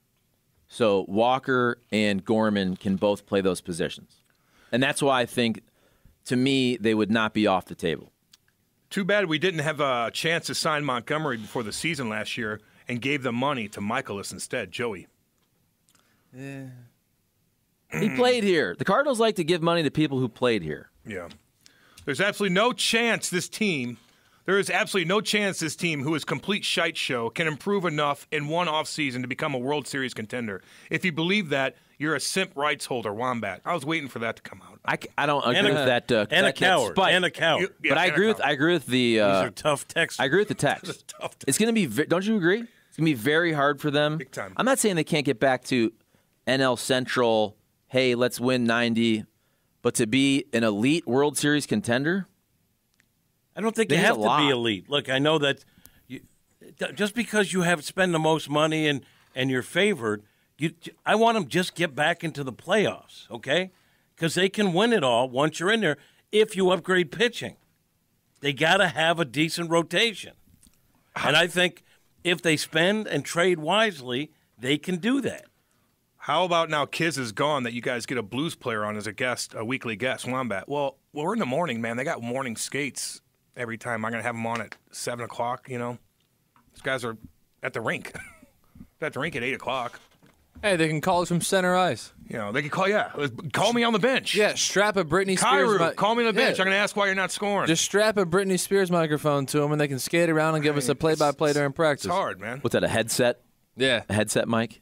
So Walker and Gorman can both play those positions. And that's why I think, to me, they would not be off the table. Too bad we didn't have a chance to sign Montgomery before the season last year and gave the money to Michaelis instead, Joey. Yeah. He played here. The Cardinals like to give money to people who played here. Yeah. There's absolutely no chance this team, who is complete shite show, can improve enough in one offseason to become a World Series contender. If you believe that, you're a simp rights holder, Wombat. I was waiting for that to come out. I don't agree with that. And a coward. And a coward. But I agree with the. These are tough texts. I agree with the text. It's going to be. Don't you agree? It's going to be very hard for them. Big time. I'm not saying they can't get back to NL Central. Hey, let's win 90, but to be an elite World Series contender. I don't think you have to be elite. Look, I know that just because you have spent the most money and you're favored, I want them just get back into the playoffs, okay? Because they can win it all once you're in there if you upgrade pitching. They got to have a decent rotation. And I think if they spend and trade wisely, they can do that. How about now Kiz is gone that you guys get a blues player on as a guest, a weekly guest, Wombat? Well, we're in the morning, man. They got morning skates every time. I'm going to have them on at 7 o'clock, you know. These guys are at the rink. They're at the rink at 8 o'clock. Hey, they can call us from center ice. You know, they can call me on the bench. Yeah, strap a Britney Spears. Call me on the bench. I'm going to ask why you're not scoring. Just strap a Britney Spears microphone to them, and they can skate around and give us a play-by-play during practice. It's hard, man. What's that, a headset? Yeah. A headset mic?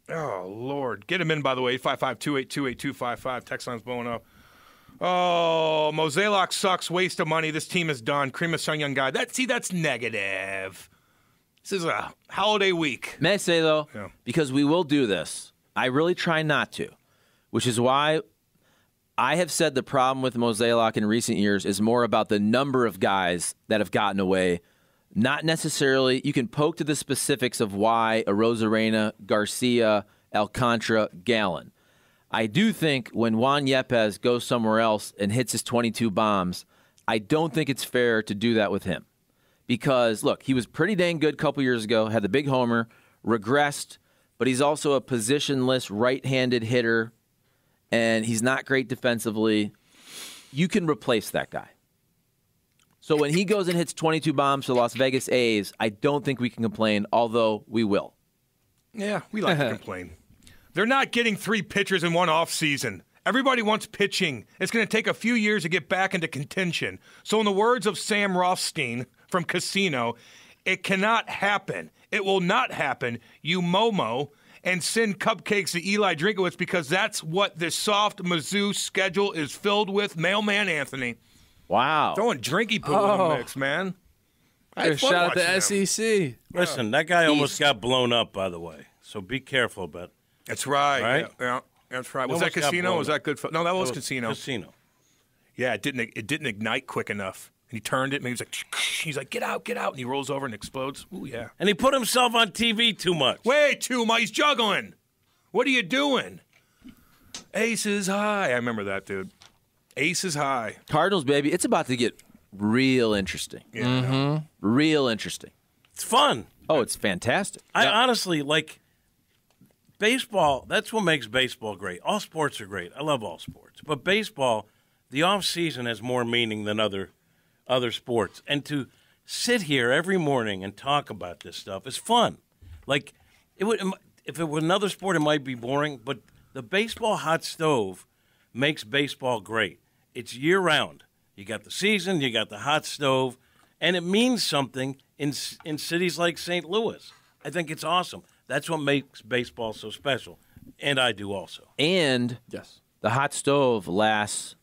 Oh, Lord. Get him in, by the way, 855-282-8255. Text line's blowing up. Oh, Mozeliak sucks. Waste of money. This team is done. Cream Sun young guy. That's negative. This is a holiday week. May I say, though, Yeah. because we will do this, I really try not to, which is why I have said the problem with Mozeliak in recent years is more about the number of guys that have gotten away. Not necessarily, you can poke to the specifics of why Arozarena, Garcia, Alcantara, Gallen. I do think when Juan Yepes goes somewhere else and hits his 22 bombs, I don't think it's fair to do that with him. Because, look, he was pretty dang good a couple years ago, had the big homer, regressed, but he's also a positionless right-handed hitter, and he's not great defensively. You can replace that guy. So when he goes and hits 22 bombs to Las Vegas A's, I don't think we can complain, although we will. Yeah, we like to complain. They're not getting 3 pitchers in one offseason. Everybody wants pitching. It's going to take a few years to get back into contention. So in the words of Sam Rothstein from Casino, it cannot happen. It will not happen, you Momo, and send cupcakes to Eli Drinkowitz because that's what this soft Mizzou schedule is filled with. Mailman Anthony. Wow. Throwing drinky poo in the mix, man. Shout out to SEC. Listen, that guy almost got blown up, by the way. So be careful about it. That's right. Right? Yeah, that's right. Was that Almost got Casino? blown Was that good? No, that was Casino. Casino. Yeah, it didn't ignite quick enough. And he turned it, and he's like, get out, and he rolls over and explodes. Ooh, yeah. And he put himself on TV too much. Way too much. He's juggling. What are you doing? Aces high. I remember that, dude. Aces high. Cardinals, baby, it's about to get real interesting. Yeah. Real interesting. It's fun. Oh, it's fantastic. I honestly, like, baseball, that's what makes baseball great. All sports are great. I love all sports. But baseball, the off-season has more meaning than other sports. And to sit here every morning and talk about this stuff is fun. Like, if it were another sport, it might be boring, but the baseball hot stove makes baseball great. It's year-round. You got the season, you got the hot stove, and it means something in cities like St. Louis. I think it's awesome. That's what makes baseball so special, and I do also. And Yes. the hot stove lasts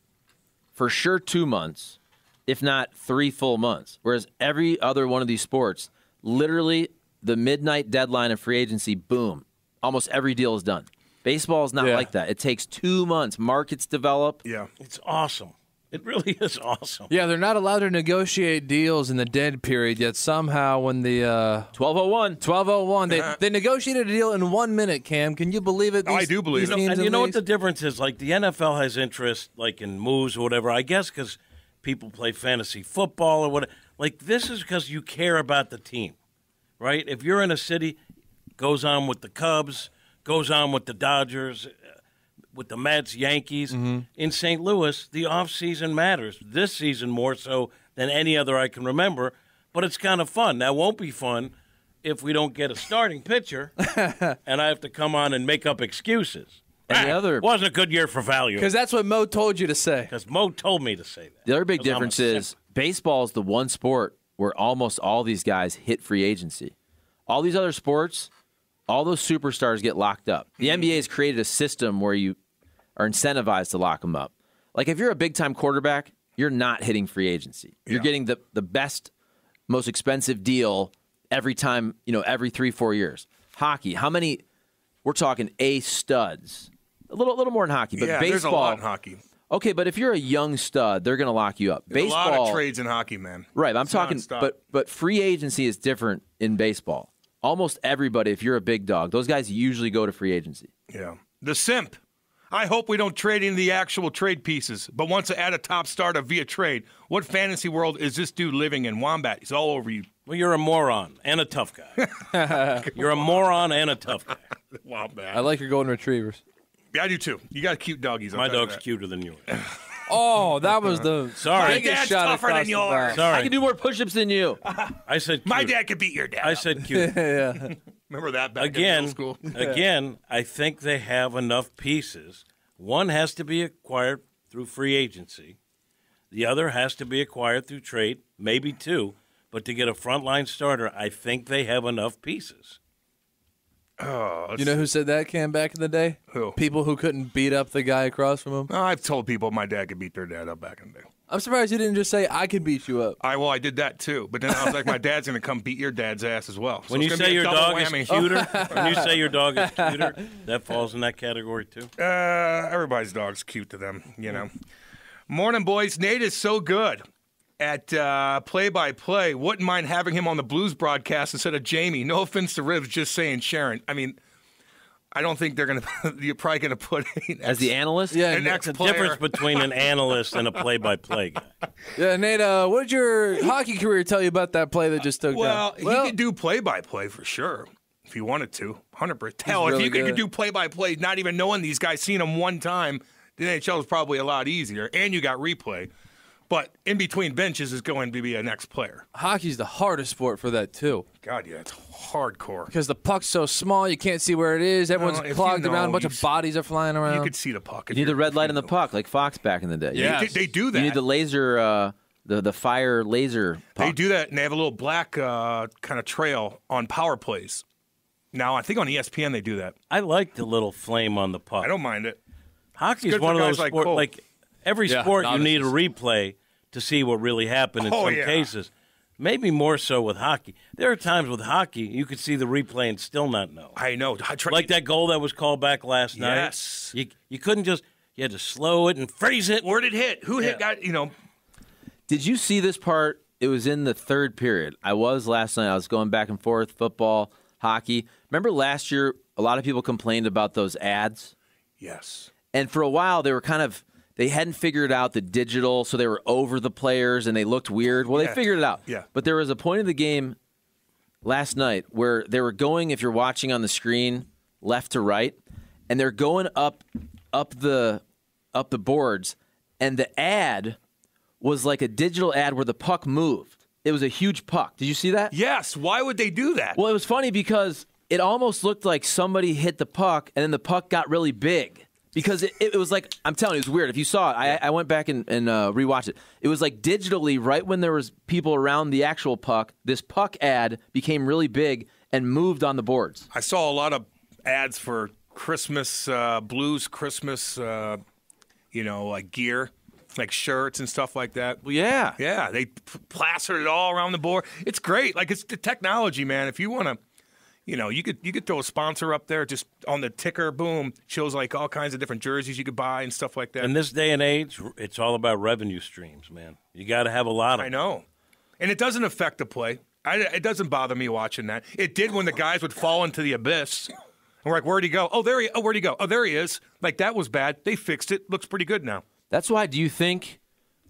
for sure 2 months, if not 3 full months. Whereas every other one of these sports, literally the midnight deadline of free agency, boom, almost every deal is done. Baseball is not like that. It takes 2 months. Markets develop. Yeah. It's awesome. It really is awesome. Yeah, they're not allowed to negotiate deals in the dead period, yet somehow when the 12:01. they negotiated a deal in 1 minute, Cam. Can you believe it? I do believe it. And you know what the difference is? Like, the NFL has interest, like, in moves or whatever, I guess because people play fantasy football or whatever. Like, this is because you care about the team, right? If you're in a city, goes on with the Cubs, goes on with the Dodgers, with the Mets, Yankees. In St. Louis, the offseason matters. This season more so than any other I can remember, but it's kind of fun. Now, it won't be fun if we don't get a starting pitcher and I have to come on and make up excuses. And the other Wasn't a good year for value. Because that's what Mo told you to say. Because Mo told me to say that. The other big 'Cause I'm a difference is baseball is the one sport where almost all these guys hit free agency. All these other sports, all those superstars get locked up. The NBA has created a system where you are incentivized to lock them up. Like if you're a big-time quarterback, you're not hitting free agency. You're getting the best, most expensive deal every time, every 3-4 years. Hockey, how many? We're talking ace studs. A little more in hockey, but baseball. There's a lot in hockey. Okay, but if you're a young stud, they're going to lock you up. There's Baseball, a lot of trades in hockey, man. right? I'm It's talking, nonstop. but free agency is different in baseball. Almost everybody, if you're a big dog, those guys usually go to free agency. Yeah. The simp. I hope we don't trade in the actual trade pieces, but wants to add a top starter via trade. What fantasy world is this dude living in? Wombat, he's all over you. Well, you're a moron and a tough guy. You're a moron and a tough guy. Wombat. I like your golden retrievers. Yeah, I do too. You got cute doggies. My dog's cuter than yours. Oh, that was the Sorry. biggest Dad's shot tougher across than the bow. yours. I Sorry. can do more push-ups than you. I said cute. My dad could beat your dad. I said cute. Remember that back in Again, middle school? again, I think they have enough pieces. One has to be acquired through free agency. The other has to be acquired through trade, maybe two. But to get a frontline starter, I think they have enough pieces. Oh, You know who said that, Cam, back in the day? Who? People who couldn't beat up the guy across from him. I've told people my dad could beat their dad up back in the day. I'm surprised you didn't just say, I can beat you up. I did that too, but then I was like, my dad's going to come beat your dad's ass as well. So When you it's gonna say be a your double dog whammy. is cuter, when you say your dog is cuter, that falls in that category too. Everybody's dog's cute to them, you know. Morning, boys. Nate is so good at play-by-play. Wouldn't mind having him on the Blues broadcast instead of Jamie. No offense to Rivs, just saying Sharon. I mean, I don't think they're going to – you're probably going to put As the analyst? Yeah, an Nate, The ex-player. difference between an analyst and a play-by-play guy. yeah, Nate, what did your hockey career tell you about that play that just took Well, down? he could do play-by-play for sure if he wanted to, 100%. Hell, really if you could good. do play-by-play, not even knowing these guys, seeing them one time, the NHL is probably a lot easier, and you got replay. But in between benches is going to be an ex-player. Hockey's the hardest sport for that, too. God, yeah, it's hardcore. Because the puck's so small, you can't see where it is. Everyone's Well, if clogged you know, around. A bunch you of bodies are flying around. You could see the puck. You need the red light on the puck, like Fox back in the day. Yeah. They do that. You need the laser, the fire laser puck. They do that, and they have a little black kind of trail on power plays. Now, I think on ESPN they do that. I like the little flame on the puck. I don't mind it. Hockey It's is good one for of guys those like sports. Cole. Like every Yeah, sport, you need a novices. replay to see what really happened in Oh, some yeah. cases. Maybe more so with hockey. There are times with hockey you could see the replay and still not know. I know. Like that goal that was called back last night. Yes. You couldn't just – you had to slow it and freeze it. Where did it hit? Who hit? Got, Did you see this part? It was in the third period. I was last night. I was going back and forth, football, hockey. Remember last year, a lot of people complained about those ads? Yes. And for a while, they were they hadn't figured out the digital, so they were over the players and they looked weird. Well, Yeah. they figured it out. Yeah. But there was a point of the game last night where they were going, if you're watching on the screen, left to right, and they're going up the boards, and the ad was like a digital ad where the puck moved. It was a huge puck. Did you see that? Yes. Why would they do that? Well, it was funny because it almost looked like somebody hit the puck and then the puck got really big. Because it was like, I'm telling you, it was weird. If you saw it, I went back and rewatched it. It was like digitally, right when there was people around the actual puck, this puck ad became really big and moved on the boards. I saw a lot of ads for Christmas, Blues Christmas, like gear, like shirts and stuff like that. Well, yeah. Yeah, they plastered it all around the board. It's great. Like, it's the technology, man. If you want to, you could throw a sponsor up there just on the ticker, boom, shows like all kinds of different jerseys you could buy and stuff like that. In this day and age, it's all about revenue streams, man. You got to have a lot of I them. know. And it doesn't affect the play. It doesn't bother me watching that. It did when the guys would fall into the abyss. And we're like, where'd he go? Oh, where'd he go? Oh, there he is. Like, that was bad. They fixed it. Looks pretty good now. That's why, do you think,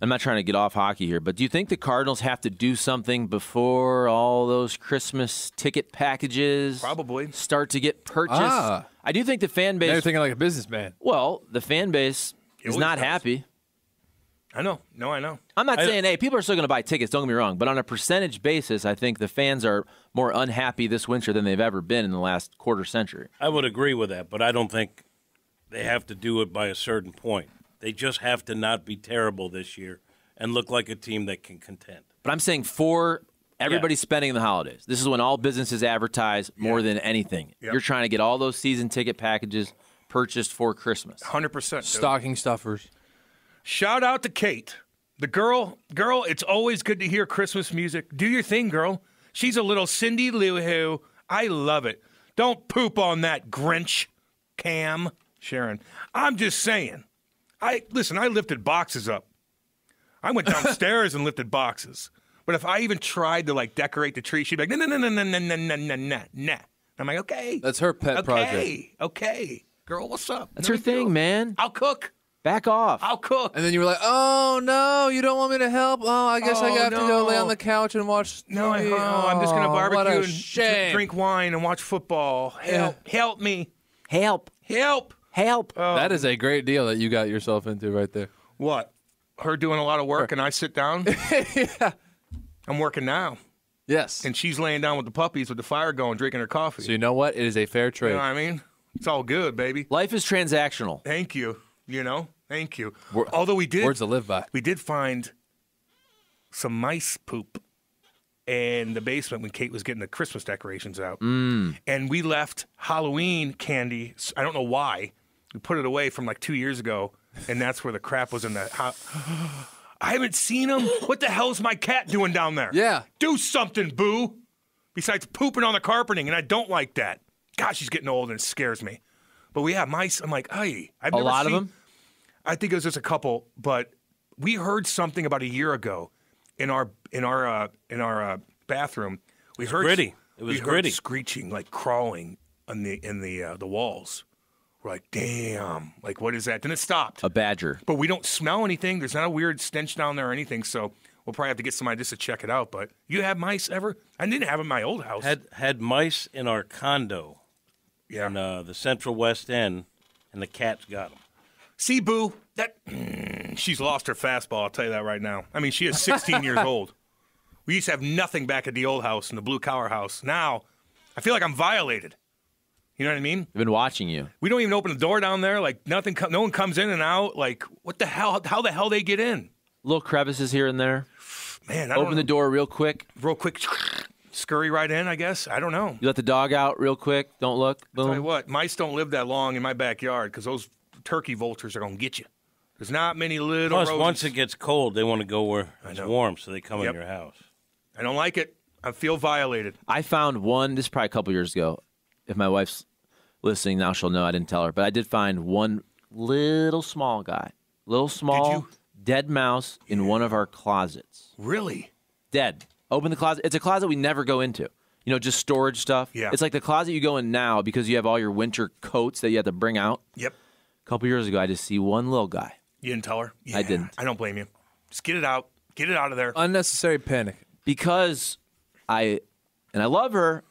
I'm not trying to get off hockey here, but do you think the Cardinals have to do something before all those Christmas ticket packages Probably. start to get purchased? Ah. I do think the fan Now you're base, thinking like a businessman. well, the fan base is always not does. happy. I know. No, I know. I'm not saying, hey, people are still going to buy tickets, don't get me wrong, but on a percentage basis, I think the fans are more unhappy this winter than they've ever been in the last quarter century. I would agree with that, but I don't think they have to do it by a certain point. They just have to not be terrible this year and look like a team that can contend. But I'm saying for everybody spending in the holidays, this is when all businesses advertise more than anything. Yep. You're trying to get all those season ticket packages purchased for Christmas. 100%. Stocking stuffers. Shout out to Kate. The girl, it's always good to hear Christmas music. Do your thing, girl. She's a little Cindy Lou Who. I love it. Don't poop on that Grinch, Cam, Sharon. I'm just saying. I lifted boxes up. I went downstairs and lifted boxes. But if I even tried to decorate the tree, she'd be like, nah. I'm like, okay. That's her pet project. Okay. Girl, what's up? That's her thing, man. I'll cook. Back off. I'll cook. And then you were like, oh, no, you don't want me to help? Oh, I guess I Oh, have to go no. lay on the couch and watch No, TV. I'm just going to What barbecue a and shame. drink wine and watch football. Help me. Help. Help. That is a great deal that you got yourself into right there. What? Her doing a lot of work and I sit down? Yeah. I'm working now. Yes. And she's laying down with the puppies with the fire going, drinking her coffee. So you know what? It is a fair You trade. know what I mean? It's all good, baby. Life is transactional. Thank you. Thank you. Although we Words to live by. did find some mice poop in the basement when Kate was getting the Christmas decorations out. And we left Halloween candy. I don't know why. We put it away from 2 years ago, and that's where the crap was in that. I haven't seen him. What the hell is my cat doing down there? Yeah. Do something, Boo. Besides pooping on the carpeting, and I don't like that. Gosh, he's getting old and it scares me. But we have mice. I'm like, hey, I've never lot seen, of them? I think it was just a couple, but we heard something about a year ago in our bathroom. We heard gritty. It was we heard gritty. screeching, like crawling in the walls. We're like, damn, like what is that? Then it stopped. A badger. But we don't smell anything. There's not a weird stench down there or anything. So we'll probably have to get somebody just to check it out. But you have mice ever? I didn't have it in my old house. Had mice in our condo Yeah. in the Central West End, and the cats got them. See, Boo, that she's lost her fastball. I'll tell you that right now. I mean, she is 16 years old. We used to have nothing back at the old house, in the blue collar house. Now, I feel like I'm violated. You know what I mean? I've been watching you. We don't even open the door down there. Like nothing. No one comes in and out. Like what the hell? How the hell they get in? Little crevices here and there. Man, I don't Open the know. door real quick. Real quick, scurry right in. I guess I don't know. You let the dog out real quick. Don't look. Boom. Tell you what, mice don't live that long in my backyard because those turkey vultures are gonna get you. There's not many little. Plus, rodents. once it gets cold, they want to go where it's know. warm, so they come Yep. in your house. I don't like it. I feel violated. I found one. This is probably a couple years ago. If my wife's listening now, she'll know I didn't tell her. But I did find one little small guy, little small you? dead mouse in one of our closets. Really? Dead. Open the closet. It's a closet we never go into. You know, just storage stuff. Yeah. It's like the closet you go in now because you have all your winter coats that you have to bring out. Yep. A couple years ago, I just see one little guy. You didn't tell her? Yeah, I didn't. I don't blame you. Just get it out. Get it out of there. Unnecessary panic. Because I love her,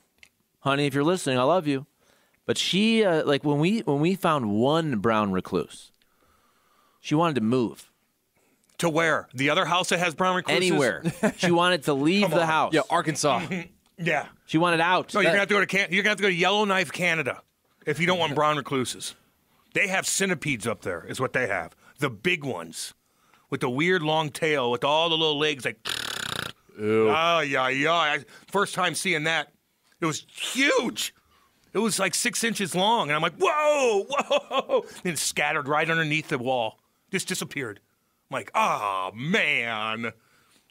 honey. If you're listening, I love you. But she, like when we found one brown recluse, she wanted to move To where? The other house that has brown recluses? anywhere. She wanted to leave the house. Yeah, Arkansas. Yeah. She wanted out. No, you're gonna have to go to you're gonna have to go to Yellowknife, Canada, if you don't want brown recluses. They have centipedes up there, is what they have. The big ones, with the weird long tail, with all the little legs, like. Ew. Oh yeah. First time seeing that, it was huge. It was like 6 inches long, and I'm like, whoa. And it scattered right underneath the wall, just disappeared. I'm like, oh man.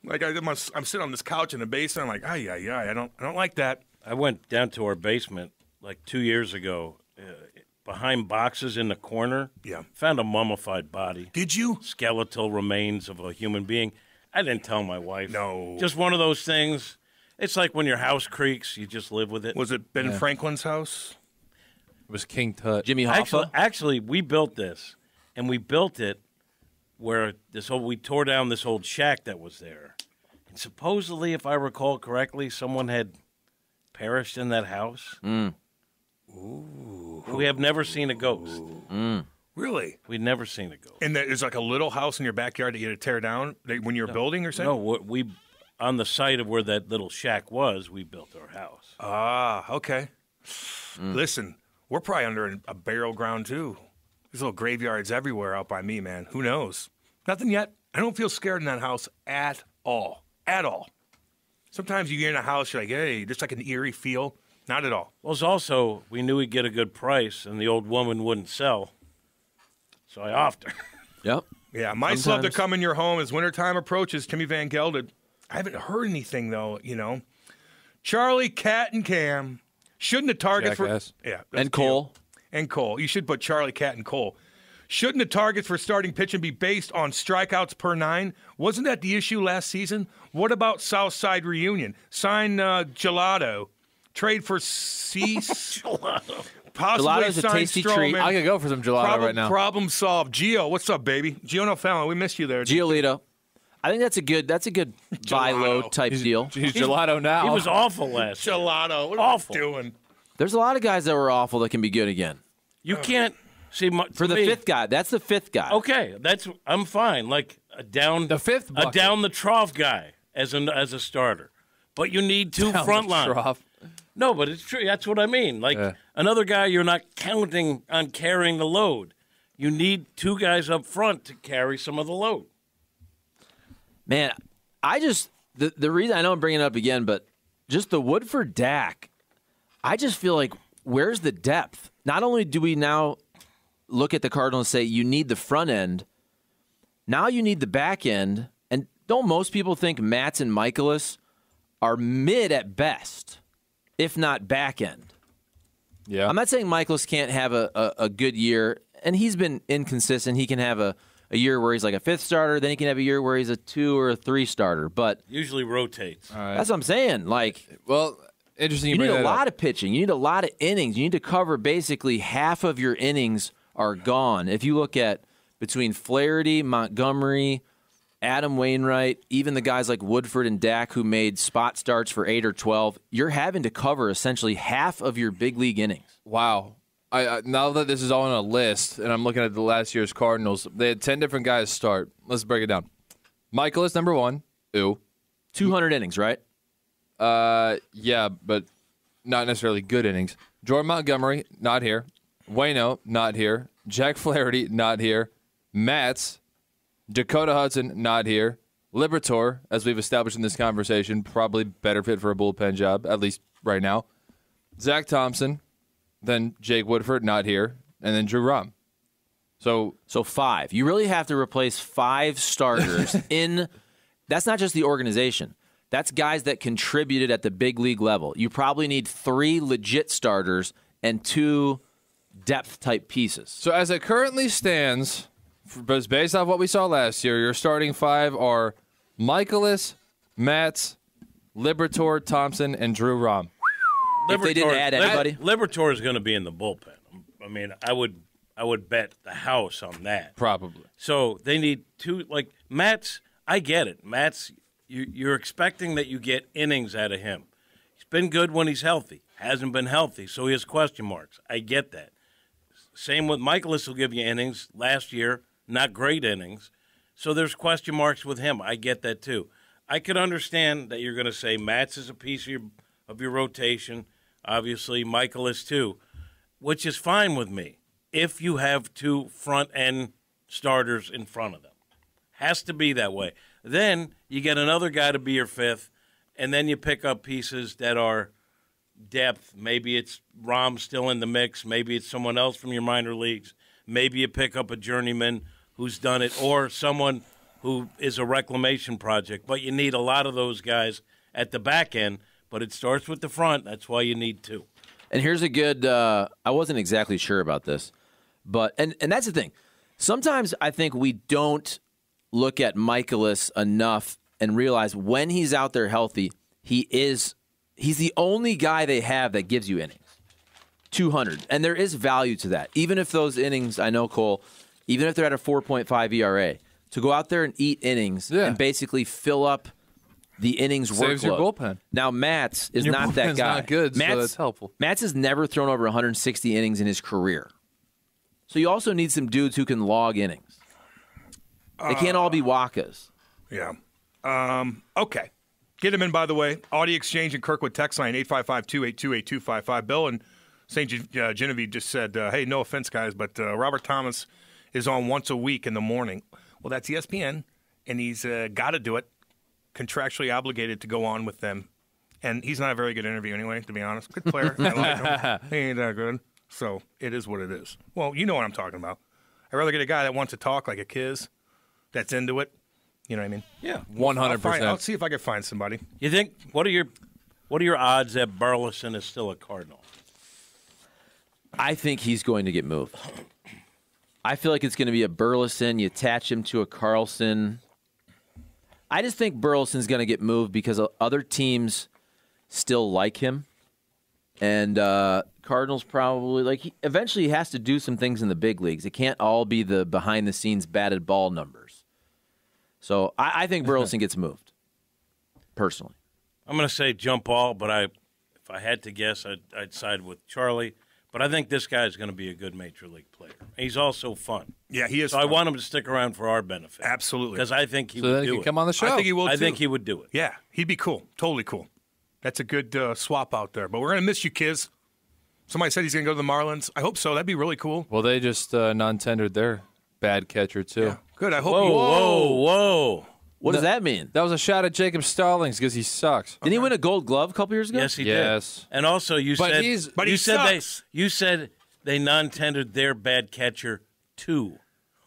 Like I'm sitting on this couch in the basement. I'm like, I don't like that. I went down to our basement like 2 years ago, behind boxes in the corner. Yeah. Found a mummified body. Did you? Skeletal remains of a human being. I didn't tell my wife. No. Just one of those things. It's like when your house creaks, you just live with it. Was it Ben Franklin's house? It was King Tut. Jimmy Hoffa. Actually, we built this, and we built it where we tore down this old shack that was there. And supposedly, if I recall correctly, someone had perished in that house. Ooh. We have never seen a ghost. Really? We've never seen a ghost. And there's like a little house in your backyard that you had to tear down when you were building or something? No, we on the site of where that little shack was, we built our house. Ah, okay. Listen, we're probably under a burial ground too. There's little graveyards everywhere out by me, man. Who knows? Nothing yet. I don't feel scared in that house at all. At all. Sometimes you get in a house, you're like, hey, just like an eerie feel. Not at all. Well, it's also, we knew we'd get a good price, and the old woman wouldn't sell. So I offed her. Yep. Yeah, mice love to Sometimes. come in your home as wintertime approaches. Timmy Van Gelded. I haven't heard anything, though, Charlie, Cat, and Cam. Shouldn't the target Jackass. for... Yeah. And Cole. And Cole. You should put Charlie, Cat, and Cole. Shouldn't the targets for starting pitching be based on strikeouts per 9? Wasn't that the issue last season? What about Southside reunion? Sign Gelato. Trade for Cease. Possibly Gelato's a sign tasty Stroman. treat. I could go for some gelato right now. Problem solved. Gio, what's up, baby? Gio Nofallon, we missed you there. Giolito. I think that's a good buy low type deal. He's gelato now. He was awful last year. Gelato. What Awful. are you doing? There's a lot of guys that were awful that can be good again. You can't see For the fifth guy, that's the fifth guy. Okay, I'm fine. Like a down The fifth a bucket. down the trough guy as a starter, but you need two Down front the line. trough. No, but it's true. That's what I mean. Like another guy, you're not counting on carrying the load. You need two guys up front to carry some of the load. Man, the reason I know I'm bringing it up again, but just the Woodford Dak, I just feel like where's the depth? Not only do we now look at the Cardinals and say you need the front end, now you need the back end. And don't most people think Matz and Michaelis are mid at best, if not back end? Yeah. I'm not saying Michaelis can't have a good year, and he's been inconsistent. He can have a year where he's like a 5th starter, then he can have a year where he's a 2 or a 3 starter. But usually rotates. that's what I'm saying. Like, Well, interesting. you bring need a that lot up. of pitching. You need a lot of innings. You need to cover basically half of your innings are gone. If you look at between Flaherty, Montgomery, Adam Wainwright, even the guys like Woodford and Dak who made spot starts for 8 or 12, you're having to cover essentially half of your big league innings. Wow. I now that this is all on a list, and I'm looking at the last year's Cardinals, they had 10 different guys start. Let's break it down. Michaelis, number 1. Ooh. 200 innings, right? Yeah, but not necessarily good innings. Jordan Montgomery, not here. Waino, not here. Jack Flaherty, not here. Matz, Dakota Hudson, not here. Liberatore, as we've established in this conversation, probably better fit for a bullpen job, at least right now. Zach Thompson, then Jake Woodford, not here, and then Drew Rom. So 5. You really have to replace 5 starters in. That's not just the organization. That's guys that contributed at the big league level. You probably need 3 legit starters and 2 depth type pieces. So as it currently stands, but based off what we saw last year, your starting 5 are Michaelis, Matz, Liberatore, Thompson, and Drew Rom. If they didn't add anybody? Liberatore is going to be in the bullpen. I mean, I would bet the house on that. Probably. So they need 2, like Matz. I get it. Matz, you're expecting that you get innings out of him. He's been good when he's healthy. Hasn't been healthy, so he has question marks. I get that. Same with Michaelis will give you innings. Last year, not great innings. So there's question marks with him. I get that too. I could understand that you're going to say Matz is a piece of your rotation. Obviously, Michaelis too, which is fine with me if you have 2 front-end starters in front of them. Has to be that way. Then you get another guy to be your 5th, and then you pick up pieces that are depth. Maybe it's Rom still in the mix. Maybe it's someone else from your minor leagues. Maybe you pick up a journeyman who's done it, or someone who is a reclamation project. But you need a lot of those guys at the back end, but it starts with the front. That's why you need 2. And here's a good I wasn't exactly sure about this, but and that's the thing. Sometimes I think we don't look at Michaelis enough and realize when he's out there healthy, he's the only guy they have that gives you innings. 200. And there is value to that. Even if those innings, I know, Cole, even if they're at a 4.5 ERA, to go out there and eat innings and basically fill up the innings Saves workload. your bullpen. Now, Matz is Your not that bullpen's guy. not good, so that's helpful. Matz has never thrown over 160 innings in his career. So you also need some dudes who can log innings. They can't all be Wakas. Yeah. Okay. Get him in, by the way. Audio Exchange and Kirkwood text line 855-282-8255. Bill and St. Genevieve just said, hey, no offense, guys, but Robert Thomas is on once a week in the morning. Well, that's ESPN, and he's got to do it, contractually obligated to go on with them. And he's not a very good interview anyway, to be honest. Good player. I like him. He ain't that good. So it is what it is. Well, you know what I'm talking about. I'd rather get a guy that wants to talk like a Kiz, that's into it. You know what I mean? Yeah, 100%. I'll see if I can find somebody. You think what are your odds that Burleson is still a Cardinal? I think he's going to get moved. I feel like it's going to be a Burleson. You attach him to a Carlson. I just think Burleson's going to get moved because other teams still like him. And Cardinals probably, eventually he has to do some things in the big leagues. It can't all be the behind-the-scenes batted ball numbers. So I think Burleson gets moved, personally. I'm going to say jump ball, but if I had to guess, I'd side with Charlie. But I think this guy is going to be a good major league player. He's also fun. Yeah, he is. So fun. I want him to stick around for our benefit. Absolutely. Because I think he So would then he do can it. come on the show. I think he will, I too. think he would do it. Yeah, he'd be cool. Totally cool. That's a good swap out there. But we're going to miss you, Kiz. Somebody said he's going to go to the Marlins. I hope so. That'd be really cool. Well, they just non-tendered their bad catcher, too. Yeah. Good. I hope Whoa. What does that mean? That was a shot at Jacob Stallings because he sucks. Didn't he win a Gold Glove a couple years ago? Yes, he Yes. did. And also, you But said he you said sucks. they non-tendered their bad catcher too.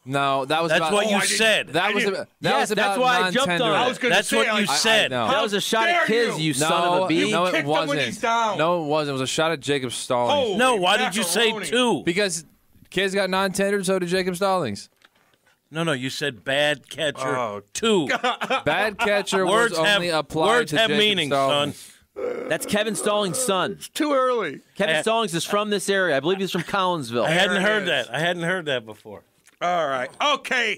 No, that was That's about, what you I didn't- said. That was didn't- about, Yes, was that's about why I jumped on non-tender. it. I was gonna That's say, what you said. know. That was a shot dare at Kiz, you? you son of a bee. No, kicked it him when wasn't. he's down. No, it wasn't. It was a shot at Jacob Stallings. Holy No, why did you say macaroni. 2? Because Kiz got non-tendered, so did Jacob Stallings. No, you said bad catcher Oh. 2. Bad catcher Words was only have applied words to have Jacob meaning, Stallings. son. That's Kevin Stallings' son. Too early. Kevin Stallings is from this area. I believe he's from Collinsville. I hadn't it heard is. that. I hadn't heard that before. All right. Okay.